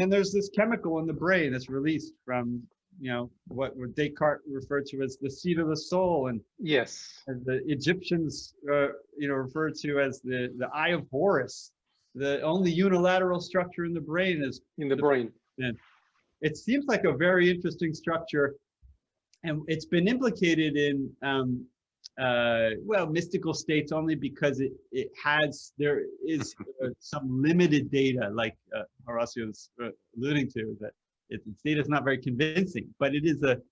then there's this chemical in the brain that's released from, what Descartes referred to as the seat of the soul, and Yes. as the Egyptians, referred to as the eye of Horus. The only unilateral structure in the brain is In the brain. And it seems like a very interesting structure, and it's been implicated in mystical states only because there is some limited data, like Horacio was alluding to, that its data is not very convincing, but it is the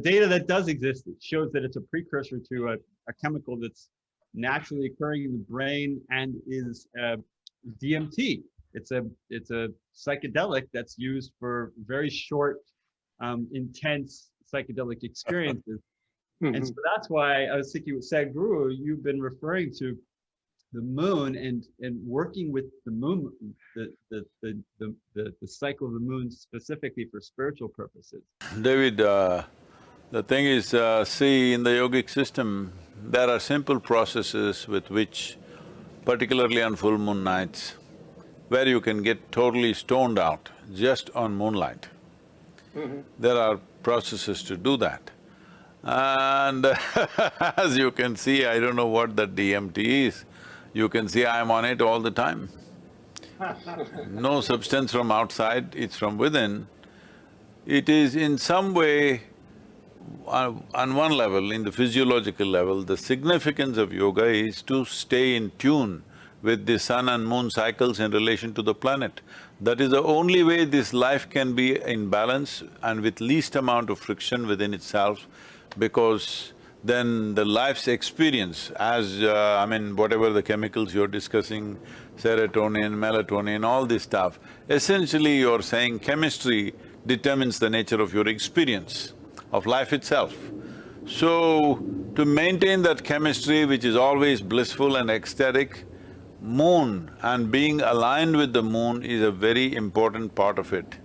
data that does exist. It shows that it's a precursor to a chemical that's naturally occurring in the brain and is DMT. It's a psychedelic that's used for very short, intense psychedelic experiences. And so that's why I was thinking with Sadhguru, you've been referring to the moon and working with the moon, the cycle of the moon specifically for spiritual purposes. David, the thing is, see, in the yogic system, there are simple processes with which, particularly on full moon nights, where you can get totally stoned out just on moonlight. There are processes to do that. And as you can see, I don't know what that DMT is, you can see I'm on it all the time. No substance from outside, it's from within. It is in some way, on one level, in the physiological level, the significance of yoga is to stay in tune with the sun and moon cycles in relation to the planet. That is the only way this life can be in balance and with least amount of friction within itself, because then the life's experience as… whatever the chemicals you're discussing, serotonin, melatonin, all this stuff, essentially you're saying chemistry determines the nature of your experience of life itself. So, to maintain that chemistry which is always blissful and ecstatic, moon and being aligned with the moon is a very important part of it.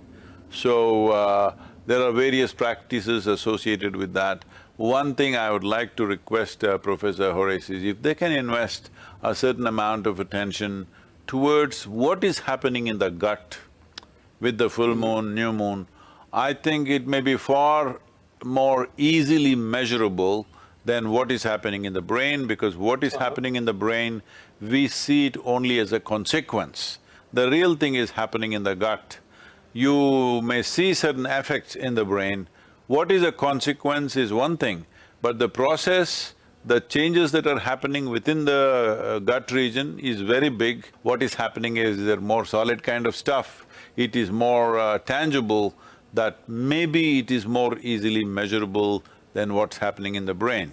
So, there are various practices associated with that. One thing I would like to request Professor Horace is if they can invest a certain amount of attention towards what is happening in the gut with the full moon, new moon, I think it may be far more easily measurable than what is happening in the brain, because what is happening in the brain, we see it only as a consequence. The real thing is happening in the gut. You may see certain effects in the brain. What is a consequence is one thing, but the process, the changes that are happening within the gut region is very big. What is happening is there more solid kind of stuff, it is more tangible, that maybe it is more easily measurable than what's happening in the brain.